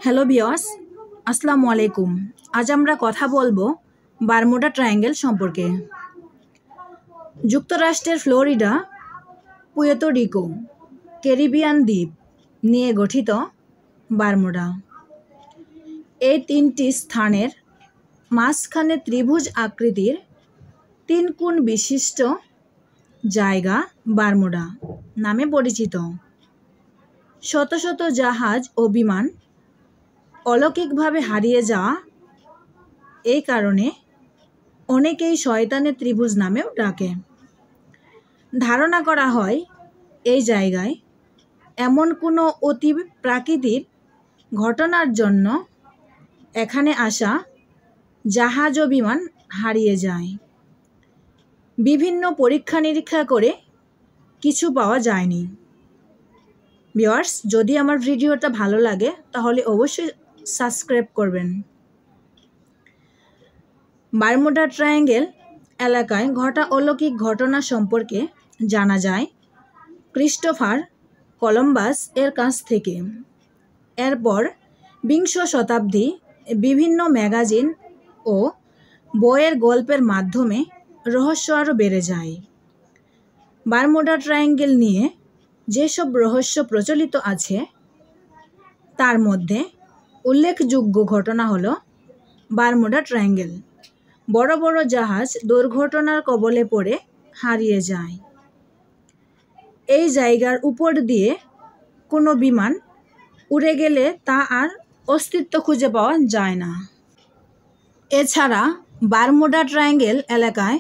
Hello viewers, আসসালামু আলাইকুম। আজ আমরা কথা বলবো বারমুডা ট্রায়াঙ্গেল সম্পর্কে। যুক্তরাষ্ট্রের ফ্লোরিডা, পুয়ের্তো রিকো, ক্যারিবিয়ান দ্বীপ নিয়ে গঠিত বারমুডা। এই তিনটি স্থানের মাঝখানে ত্রিভুজ আকৃতির 3 কোণ বিশিষ্ট জায়গা বারমুডা নামে পরিচিত। শত শত জাহাজ ও বিমান অলৌকিকভাবে হারিয়ে যাওয়া, এই কারণে অনেকেই শয়তানের ত্রিভুজ নামেও ডাকে। ধারণা করা হয় এই জায়গায় এমন কোনো অতি প্রাকৃতিক ঘটনার জন্য এখানে আসা জাহাজ ও বিমান হারিয়ে যায়। বিভিন্ন পরীক্ষা নিরীক্ষা করে কিছু পাওয়া যায়নি। ভিউয়ার্স, যদি আমার ভিডিওটা ভালো লাগে তাহলে অবশ্যই সাবস্ক্রাইব করবেন। বারমুডা ট্রায়াঙ্গেল এলাকায় ঘটা অলৌকিক ঘটনা সম্পর্কে জানা যায় ক্রিস্টোফার কলম্বাস এর কাছ থেকে। এরপর বিংশ শতাব্দী বিভিন্ন ম্যাগাজিন ও বইয়ের গল্পের মাধ্যমে রহস্য আরও বেড়ে যায়। বারমুডা ট্রায়াঙ্গেল নিয়ে যেসব রহস্য প্রচলিত আছে তার মধ্যে উল্লেখযোগ্য ঘটনা হলো বারমুডা ট্রায়াঙ্গেল বড় বড় জাহাজ দুর্ঘটনার কবলে পড়ে হারিয়ে যায়। এই জায়গার উপর দিয়ে কোনো বিমান উড়ে গেলে তা আর অস্তিত্ব খুঁজে পাওয়া যায় না। এছাড়া বারমুডা ট্রায়াঙ্গেল এলাকায়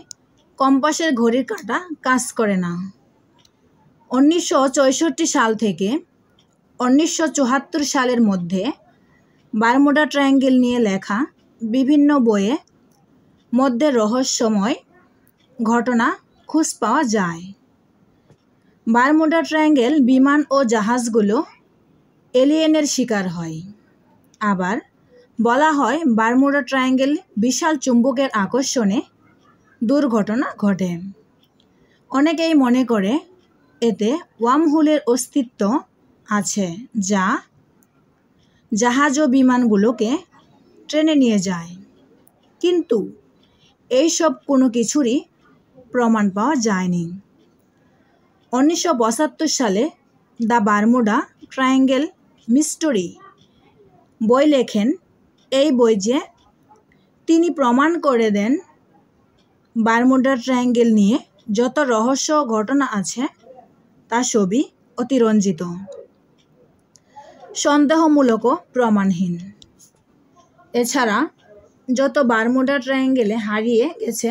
কম্পাসের ঘড়ির কাঁটা কাজ করে না। 1964 সাল থেকে 1974 সালের মধ্যে বারমুডা ট্রায়াঙ্গেল নিয়ে লেখা বিভিন্ন বইয়ে মধ্যে রহস্যময় ঘটনা খুঁজ পাওয়া যায়। বারমুডা ট্রায়াঙ্গেল বিমান ও জাহাজগুলো এলিয়েনের শিকার হয়। আবার বলা হয় বারমুডা ট্রায়াঙ্গেল বিশাল চুম্বকের আকর্ষণে দুর্ঘটনা ঘটে। অনেকেই মনে করে এতে ওয়ার্মহোলের অস্তিত্ব আছে, যা জাহাজ ও বিমানগুলোকে ট্রেনে নিয়ে যায়, কিন্তু এইসব কোনো কিছুরই প্রমাণ পাওয়া যায়নি। 1975 সালে দ্য বারমুডা ট্রায়াঙ্গেল মিস্ট্রি বই লেখেন। এই বই যে তিনি প্রমাণ করে দেন বারমুডা ট্রায়াঙ্গেল নিয়ে যত রহস্য ঘটনা আছে তা সবই অতিরঞ্জিত, সন্দেহমূলক ও প্রমাণহীন। এছাড়া যত বারমুডা ট্রায়াঙ্গেলে হারিয়ে গেছে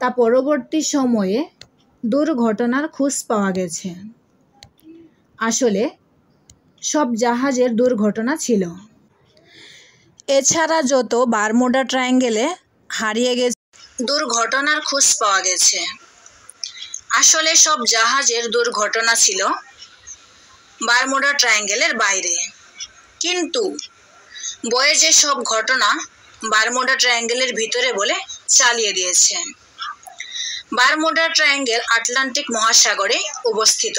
তা পরবর্তী সময়ে দুর্ঘটনার খোঁজ পাওয়া গেছে। আসলে সব জাহাজের দুর্ঘটনা ছিল। এছাড়া যত বারমুডা ট্রায়াঙ্গেলে হারিয়ে গেছে দুর্ঘটনার খোঁজ পাওয়া গেছে, আসলে সব জাহাজের দুর্ঘটনা ছিল বারমুডা ট্রায়াঙ্গেলের বাইরে। কিন্তু বইয়ে যে সব ঘটনা বারমুডা ট্রায়াঙ্গেলের ভিতরে বলে চালিয়ে দিয়েছে। বারমুডা ট্রায়াঙ্গেল আটলান্টিক মহাসাগরে অবস্থিত।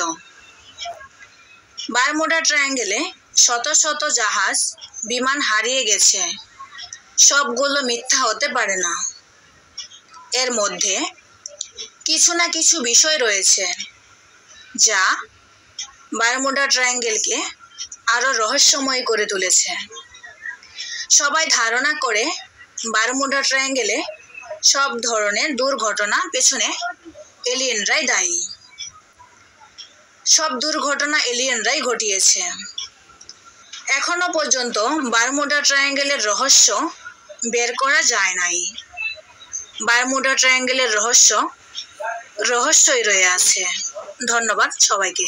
বারমুডা ট্রায়াঙ্গেলে শত শত জাহাজ বিমান হারিয়ে গেছে, সবগুলো মিথ্যা হতে পারে না। এর মধ্যে কিছু না কিছু বিষয় রয়েছে যা বারমুডা ট্রায়াঙ্গেলকে আরও রহস্যময় করে তুলেছে। সবাই ধারণা করে বারমুডা ট্রায়াঙ্গেলে সব ধরনের দুর্ঘটনা পেছনে এলিয়েনরাই দায়ী। সব দুর্ঘটনা এলিয়েনরাই ঘটিয়েছে। এখনো পর্যন্ত বারমুডা ট্রায়াঙ্গেলের রহস্য বের করা যায় নাই। বারমুডা ট্রায়াঙ্গেলের রহস্যই রয়ে আছে। ধন্যবাদ সবাইকে।